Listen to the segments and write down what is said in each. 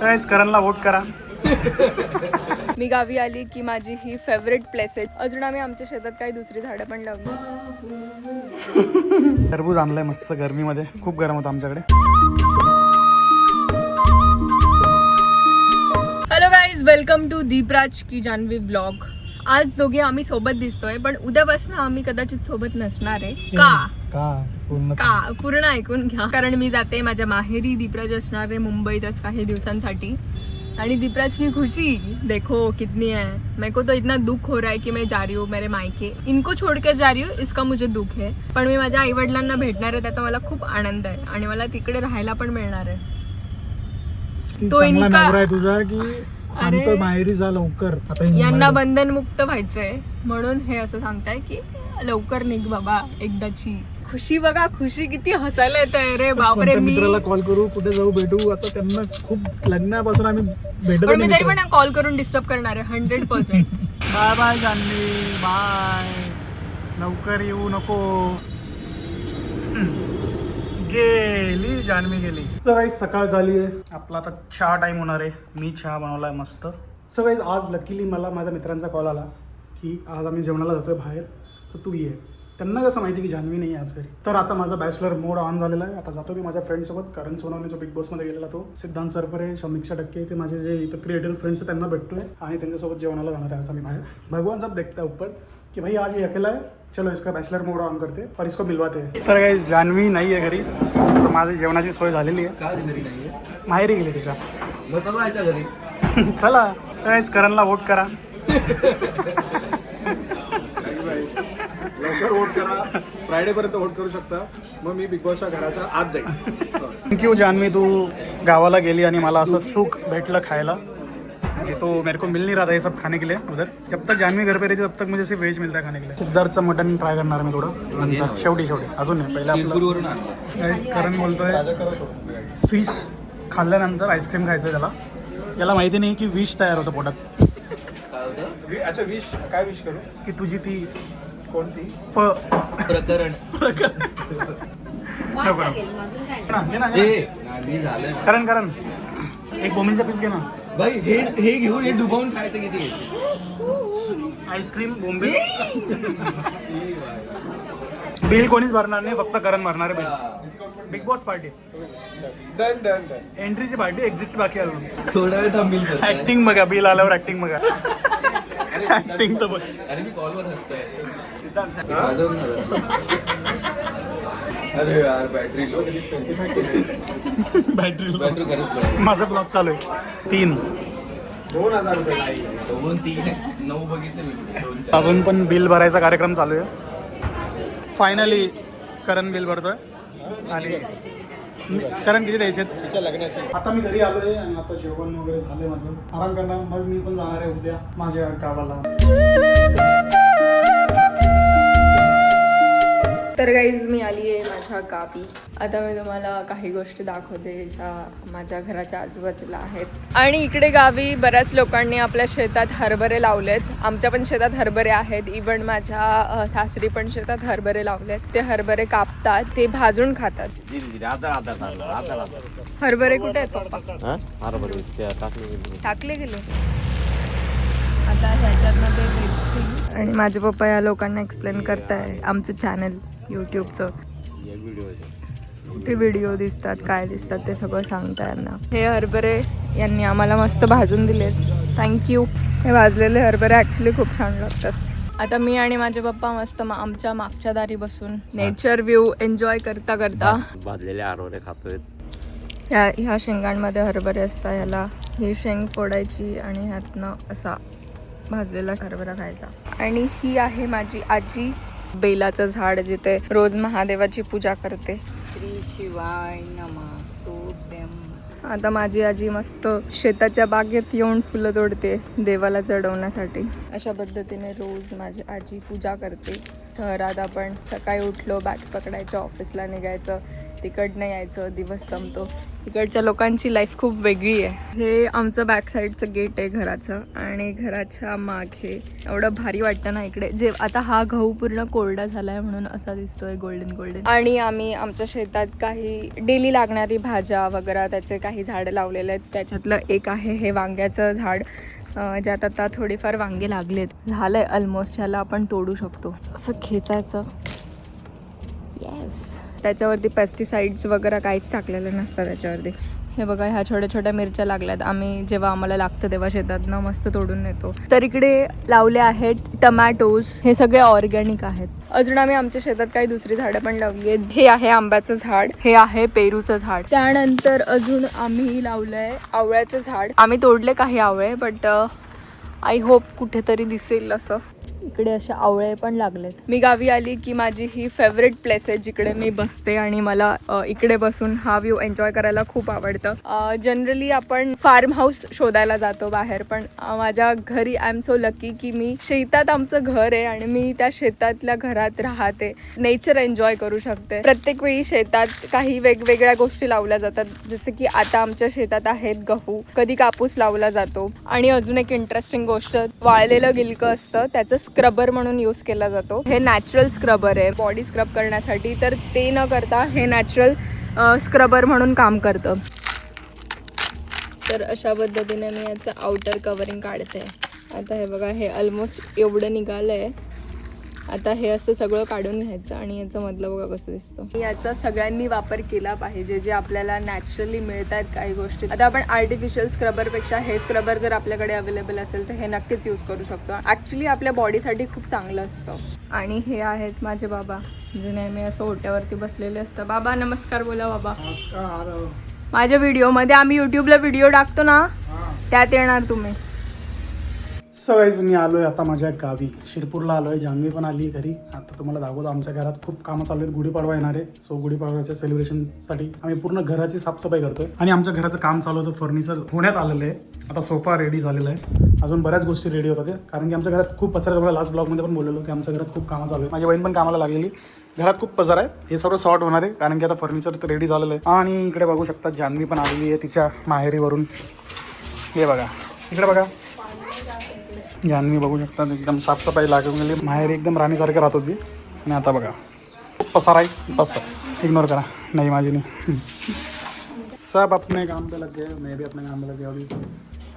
Guys करणला vote करा. मी गावी आली की माझी ही फेवरेट प्लेस आहे. अजून आम्ही आमच्या शेतात काही दुसरी झाडं पण लावली. टरबूज आणलंय मस्त गरमीमध्ये. खूप गरम होतं आमच्याकडे. Hello guys, welcome to Deepraj की जान्हवी ब्लॉग. आज दोघे आम्ही सोबत दिसतोय, पण उद्यापासून आम्ही कदाचित सोबत नसणार आहे. का पूर्ण ऐकून घ्या. कारण मी जाते माझ्या माहेरी. दीपराज असणार आहे मुंबईतच काही दिवसांसाठी. आणि दीपराज की खुशी देखो कितनी है. मेरे को तो इतना दुख हो रहा है कि मैं जा रही हूँ मेरे मायके. इनको छोड़ के जा रही हूँ, इसका मुझे दुख है. पण मी माझ्या आई वडिलांना भेटणार आहे, त्याचा मला खूप आनंद आहे. आणि मला तिकडे राहायला पण मिळणार आहे. तो इनका नवरा आहे तुझा की सांगतो माहेरी जा लवकर. आता यांना बंधन मुक्त व्हायचंय म्हणून हे असं सांगताय की लवकर निघ बाबा एकदाची. खुशी बघा, खुशी किती हसायला येत आहे रे बापरे. मी मित्राला कॉल करू, कुठे जाऊ, भेटू. आता त्यांना खूप लग्नापासून आम्ही भेटत पण मी तरी पण कॉल करून डिस्टर्ब करणार आहे 100%. Bye bye Janhavi, bye. लवकर येऊ नको. गेली जान्हवी गेली. सगळी सकाळ झाली आहे. आपला आता चहा टाइम होणार आहे. मी चहा बनवलाय मस्त. सगळी आज लकीली मला माझ्या मित्रांचा कॉल आला की आज आम्ही जेवणाला जातोय बाहेर, तर तू ये. त्यांना कसं माहिती की जान्हवी नाही आज घरी. तर आता माझा बॅचलर मोड ऑन झालेला आहे. आता जातो मी माझ्या फ्रेंडसोबत. करण सोनवणे जो बिग बॉसमध्ये गेलेला, तो सिद्धांत सरफरे, समीक्षा टक्के, ते माझे जे इथं क्रिएटिव्ह फ्रेंड्स आहेत त्यांना भेटतोय आणि त्यांच्यासोबत जेवणाला जाणार आहे आज आम्ही बाहेर. भगवान साहब देखता है ऊपर कि भाई आज ये अकेला है, चलो इसका बैचलर मोड ऑन करते और इसको मिलवाते हैं. तर काही जान्हवी नाही आहे घरी, सो माझी जेवणाची सोय झालेली आहे. काय घरी नाहीये? माहेरी गेली तिच्या. मग तर जायच्या घरी. चला काहीच करणला वोट करा. लवकर वोट करा. फ्रायडे पर्यंत वोट करू शकता. मग मी बिग बॉसच्या घराच्या आत जाईल. थँक्यू जान्हवी, तू गावाला गेली आणि मला असं सुख भेटलं खायला. तो मेरे को मिल नहीं रहा था ये सब खाने के लिए उधर. जब तक जान्हवी घर पे रहती तब तक मुझे सिर्फ वेज मिलता है खाने के लिए. सिद्धार्थचं मटन ट्राय करणार मी थोडं नंतर. शेवटी अजून नाही. पहिला आपलं करण बोलतोय फिश खाल्ल्यानंतर आईस्क्रीम खायचं त्याला. याला माहिती नाही की विष तयार होतं पोटात. अच्छा विश काय विश करू की तुझी ती कोणती प्रकरण करण एक बोमिलचा पीस घे ना भाई. हे घेऊन हे डुबवून खायचं किती. आईस्क्रीम बोंबे. बिल कोणीच भरणार नाही, फक्त करण भरणार आहे bill. Bigg Boss party done done done. एंट्रीची पार्टी, एक्झिटची बाकी अजून. थोडा वेळ थांबील. ऍक्टिंग बघा, बिल आल्यावर ऍक्टिंग बघा. ऍक्टिंग तर बघ. अरे मी कॉलवर हसतोय. अरे यार बॅटरी लो. बॅटरी माझा ब्लॉग चालू आहे. 3 2000 रुपये. 2-3 9 बघितले. अजून पण बिल भरायचा कार्यक्रम चालू आहे. फायनली करण बिल भरतोय. आणि करण किती द्यायचे तिच्या लग्नाची. आता मी घरी आलोय आणि आता जेवण वगैरे झालंय माझं. आराम करणार. मग मी पण जाणार आहे उद्या माझ्या गावाला. तर गाईज मी आली आहे माझ्या गावी. आता मी तुम्हाला काही गोष्टी दाखवते ज्या माझ्या घराच्या आजूबाजूला आहेत. आणि इकडे गावी बऱ्याच लोकांनी आपल्या शेतात हरभरे लावलेत. आमच्या पण शेतात हरभरे आहेत. इव्हन माझ्या सासरी पण शेतात हरभरे लावलेत. ते हरभरे कापतात, ते भाजून खातात. हरभरे कुठे आहेत पप्पा? टाकले गेले. आता ह्याच्यातनं ते वेचतील. आणि माझे पप्पा या लोकांना एक्सप्लेन करताय आमचं चॅनल यूट्यूबचं. कुठे व्हिडिओ दिसतात, काय दिसतात ते सगळं सांगता यांना. हे हरभरे यांनी आम्हाला मस्त भाजून दिलेत. थँक्यू. हे भाजलेले हरभरे ॲक्च्युली खूप छान लागतात. आता मी आणि माझे पप्पा मस्त आमच्या मागच्या दारी बसून नेचर व्ह्यू एन्जॉय करता करता भाजलेले हरभरे खातोय. ह्या शेंगांमध्ये हरभरे असतात. ह्याला ही शेंग फोडायची आणि ह्यातनं असा भाजलेला हरभरा खायचा. आणि ही आहे माझी आजी. बेलाचं झाड जिथे रोज महादेवाची पूजा करते. श्री शिवाय नमः. आता माझी आजी मस्त शेताच्या बागेत येऊन फुलं तोडते देवाला चढवण्यासाठी. अशा पद्धतीने रोज माझी आजी पूजा करते. तर आता आपण सकाळी उठलो, बॅग पकडायचं, ऑफिसला निघायचं. तिकडनं यायचं, दिवस संपतो. इकडच्या लोकांची लाईफ खूप वेगळी आहे. हे आमचं बॅक साईडचं गेट आहे घराचं आणि घराच्या मागे एवढं भारी वाटतं ना इकडे. जे आता हा गहू पूर्ण कोरडा झालाय म्हणून असा दिसतोय गोल्डन गोल्डन. आणि आम्ही आमच्या शेतात काही डेली लागणारी भाज्या वगैरे त्याचे काही झाडं लावलेले आहेत. त्याच्यातलं एक आहे हे वांग्याचं झाड, ज्यात आता थोडीफार वांगे लागलेत. झालंय ऑलमोस्ट. ह्याला आपण तोडू शकतो. असं खेचायचं. येस. त्याच्यावरती पेस्टिसाइड्स वगैरे काहीच टाकलेलं नसतं त्याच्यावरती. हे बघा, ह्या छोट्या छोट्या मिरच्या लागल्यात. आम्ही जेव्हा आम्हाला लागतं तेव्हा शेतातनं मस्त तोडून नेतो. तर इकडे लावले आहेत टमॅटोज. हे सगळे ऑर्गॅनिक आहेत. अजून आम्ही आमच्या शेतात काही दुसरी झाडं पण लावली आहेत. हे आहे आंब्याचं झाड, हे आहे पेरूचं झाड. त्यानंतर अजून आम्ही लावलंय आवळ्याचं झाड. आम्ही तोडले काही आवळे, बट आय होप कुठेतरी दिसेल असं. इकडे असे आवळे पण लागलेत. मी गावी आली की माझी ही फेवरेट प्लेस आहे जिकडे मी बसते आणि मला इकडे बसून हा व्ह्यू एन्जॉय करायला खूप आवडतं. जनरली आपण फार्म हाऊस शोधायला जातो बाहेर, पण माझ्या घरी आय एम सो लकी की मी शेतात आमचं घर आहे आणि मी त्या शेतातल्या घरात राहते. नेचर एन्जॉय करू शकते. प्रत्येक वेळी शेतात काही वेगवेगळ्या गोष्टी लावल्या जातात. जसं की आता आमच्या शेतात आहेत गहू, कधी कापूस लावला जातो. आणि अजून एक इंटरेस्टिंग गोष्ट, वाळलेलं गिलकं असतं त्याचं स्क्रबर म्हणून यूज केला जातो. हे नॅचरल स्क्रबर आहे बॉडी स्क्रब करण्यासाठी, तर ते न करता हे नॅचरल स्क्रबर म्हणून काम करतं. तर अशा पद्धतीने मी याचं आउटर कवरिंग काढते. आता हे बघा, हे ऑलमोस्ट एवढं निघालं आहे. आता हे असं सगळं काढून घ्यायचं आणि याचं मधलं बघा कसं दिसतं. याचा सगळ्यांनी वापर केला पाहिजे, जे आपल्याला नॅचरली मिळतात काही गोष्टी. आता आपण आर्टिफिशियल स्क्रबरपेक्षा हे स्क्रबर जर आपल्याकडे अवेलेबल असेल तर हे नक्कीच यूज करू शकतो. ॲक्च्युली आपल्या बॉडीसाठी खूप चांगलं असतं. आणि हे आहेत माझे बाबा, जे नेहमी असं ओट्यावरती बसलेले असतं. बाबा नमस्कार बोला. बाबा माझ्या व्हिडिओमध्ये, आम्ही यूट्यूबला व्हिडिओ टाकतो ना, त्यात येणार तुम्ही. सो गाईज, मी आलोय आता माझ्या गावी शिरपूरला आलोय. जान्हवी पण आली घरी. आता तुम्हाला दाखवतो, आमच्या घरात खूप कामं चालू आहेत. गुढीपाडवा येणार आहे. सो गुढीपाडव्याच्या सेलिब्रेशनसाठी आम्ही पूर्ण घराची साफसफाई करतोय आणि आमच्या घराचं काम चालू होतं. फर्निचर होण्यात आलेलं आहे. आता सोफा रेडी झालेला आहे. अजून बऱ्याच गोष्टी रेडी होतात, कारण की आमच्या घरात खूप पसार. तुम्हाला लास्ट ब्लॉगमध्ये पण बोललेलो की आमच्या घरात खूप कामं चालू आहे. माझी बहीण पण कामाला लागलेली. घरात खूप पसार आहे. हे सर्व सॉर्ट होणार आहे कारण की आता फर्निचर तर रेडी झालेलं आहे. आणि इकडे बघू शकता, जान्हवी पण आलेली आहे तिच्या माहेरीवरून. हे बघा, इकडे बघा, जान्हवी बघू शकता एकदम साफसफाई लागून गेली. माहेरी एकदम राणीसारखं राहत होती आणि आता बघा खूप पसार आहे. बस इग्नोर करा. नाही माझी नाही. सब अपने काम पे लग गए, मैं भी अपने काम पे लग गया. अभी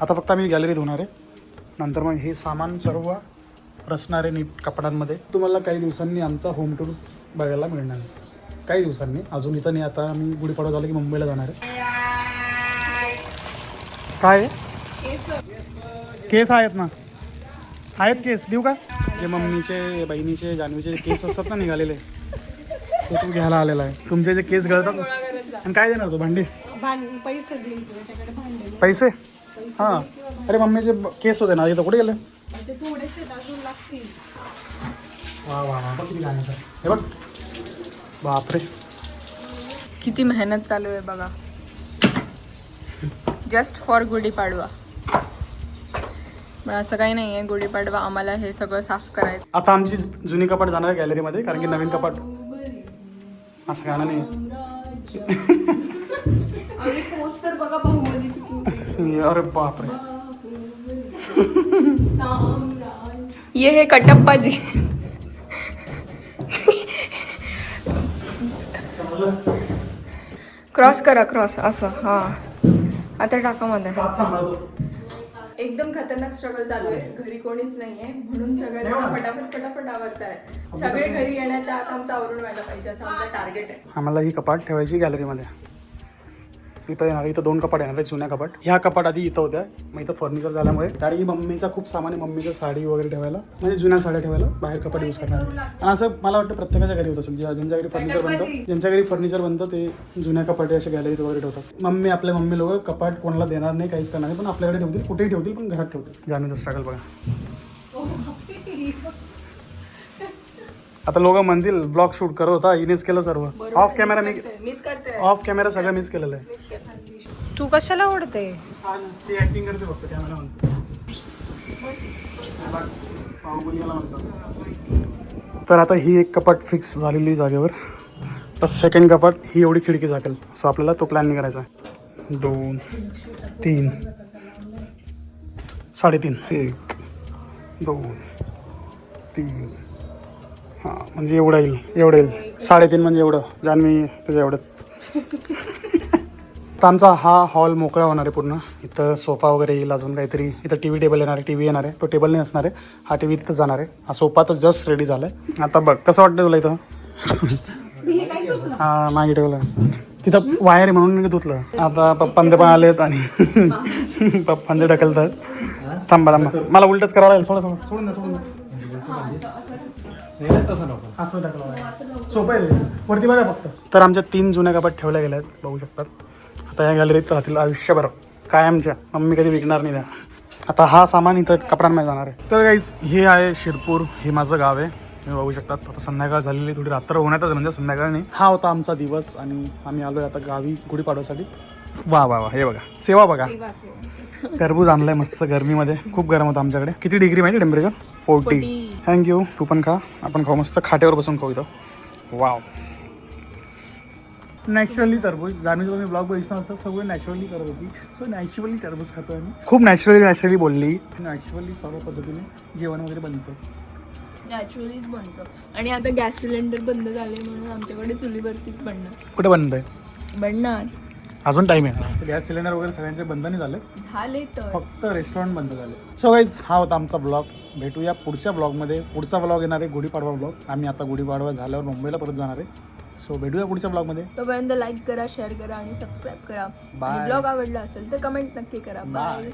आता फक्त आम्ही गॅलरी धुणार आहे. नंतर मग हे सामान सर्व रचणार आहे नीट कपड्यांमध्ये. तुम्हाला काही दिवसांनी आमचा होम टूर बघायला मिळणार आहे. काही दिवसांनी, अजून इथं नाही. आता आम्ही गुढीपाडवा झालं की मुंबईला जाणार आहे. काय केस आहेत ना, आहेत केस. देऊ का? जे मम्मीचे, बहिणीचे, जान्हवीचे केस असतात ना निघालेले, ते तू घ्यायला आलेला आहे. तुमचे जे केस गळतात. आणि काय देणार तू? भांडी? पैसे? हां. अरे मम्मीचे केस होते ना, इथं कुठे गेले? वा वा वा, किती गाणे सर. हे बघ, बापरे किती मेहनत चालू आहे बघा, जस्ट फॉर गुढीपाडवा. पण असं काही नाही आहे, गुढीपाडवा आम्हाला हे सगळं साफ करायचं. आता आमची जुनी कपाट जाणार आहे गॅलरीमध्ये, कारण की नवीन कपाट असं गाणं नाही. अरे बापरे, ये है कटप्पा जी. क्रॉस करा, क्रॉस असं. हां, आता टाका मध्ये. एकदम खतरनाक स्ट्रगल चालू आहे. घरी कोणीच नाहीये म्हणून सगळे फटाफट फटाफट आवरताय. सगळे घरी येण्याच्या आत आमचं आवरून व्हायला पाहिजे असं आमचं टार्गेट आहे. आम्हाला ही कपाट ठेवायची गॅलरीमध्ये. इथं येणार, इथं 2 कपाट येणार आहे, जुन्या कपाट. ह्या कपाट आधी इथं होत्या, मग इथं फर्निचर झाल्यामुळे कारण की मम्मीचा खूप सामान आहे. मम्मीचं साडी वगैरे ठेवायला, म्हणजे जुन्या साड्या ठेवायला बाहेर कपाट यूज करणार आहे. आणि असं मला वाटतं प्रत्येकाच्या घरी होत असेल. ज्यांच्या घरी फर्निचर बनतं, ज्यांच्या घरी फर्निचर बनतं ते जुन्या कपाटे अशा गॅलरीत वगैरे ठेवतात. मम्मी लोक कपाट कोणाला देणार नाही, काहीच करणार नाही, पण आपल्याकडे ठेवतील, कुठेही ठेवतील, पण घरात ठेवतील. जान्हवीचं स्ट्रगल बघा. आता लोक म्हणतील ब्लॉग शूट करत होता, हिनेच केलं सर्व. ऑफ कॅमेरा मीच करते. ऑफ कॅमेरा सगळं मिस केलेलं आहे. तू कशाला ओढते? ती ऍक्टिंग करते फक्त कॅमेरा म्हणतो. तर आता ही एक कपाट फिक्स झालेली जागेवर. तर सेकंड कपाट ही एवढी खिडकी झाकेल. सो आपल्याला तो प्लॅन नाही करायचा. 2 3 3.5 1 2 3 हां म्हणजे एवढं येईल 3.5 म्हणजे एवढं जान्हवी तुझ्या एवढंच. तर आमचा हा हॉल मोकळा होणार आहे पूर्ण. इथं सोफा वगैरे येईल, अजून काहीतरी इथं टी व्ही टेबल येणार आहे, टी व्ही येणार आहे. तो टेबल नाही असणार आहे, हा टी व्ही तिथं जाणार आहे. हा सोफा तर जस्ट रेडी झाला आहे. आता बघ कसं वाटतं तुला इथं. हां मागे ठेवलं तिथं वायर आहे म्हणून मी धुतलं. आता पप्पांचे पण आलेत आणि पप्पांचे ढकलतात. थांबा मला उलटच करावं लागेल. सोडून द्या. असं टाकलं सोपं आहे वरती बघा फक्त. तर आमच्या 3 जुन्या कपाट ठेवल्या गेल्या आहेत बघू शकतात. आता या गॅलरीत राहतील आयुष्यभर कायमच्या. मम्मी कधी विकणार नाही त्या. आता हा सामान इथं कपड्यांमध्ये जाणार आहे. तर गाईज हे आहे शिरपूर, हे माझं गाव आहे. तुम्ही बघू शकतात. आता संध्याकाळ झालेली, थोडी रात्र होण्यातच म्हणजे संध्याकाळ नाही. हा होता आमचा दिवस आणि आम्ही आलोय आता गावी गुढीपाडव्यासाठी. वा वा वा हे बघा सेवा बघा. टरबूज आणलाय मस्त गरमीमध्ये. खूप गरम होतं आमच्याकडे. किती डिग्री माहिती टेम्परेचर? 40. थँक्यू. तू पण खा. आपण खाऊ मस्त खाटेवर बसून खाऊ इथं. वाव. नॅचरली टरबूज. जाणून तुम्ही ब्लॉग बघितला असता सगळं नॅचरली करत होती. सो नॅचरली टरबूज खातो आम्ही. खूप नॅचरली बोलली. नॅचरली सर्व पद्धतीने जेवण वगैरे बनतं. नॅचरलीच बनतं. आणि आता गॅस सिलेंडर बंद झाले म्हणून आमच्याकडे चुलीवरतीच बनणार. कुठे बंद आहे? बनणार अजून टाईम आहे. गॅस सिलेंडर वगैरे सगळ्यांचे बंद नाही झाले तर फक्त रेस्टॉरंट बंद झाले. सो गाईज हा होता आमचा ब्लॉग. भेटूया पुढच्या ब्लॉगमध्ये. पुढचा ब्लॉग येणार आहे गुढीपाडवा ब्लॉग. आम्ही आता गुढीपाडवा झाल्यावर मुंबईला परत जाणार आहे. सो भेटूया पुढच्या ब्लॉगमध्ये. तोपर्यंत लाईक करा, शेअर करा आणि सबस्क्राईब करा. आणि ब्लॉग आवडला असेल तर कमेंट नक्की करा. बाय.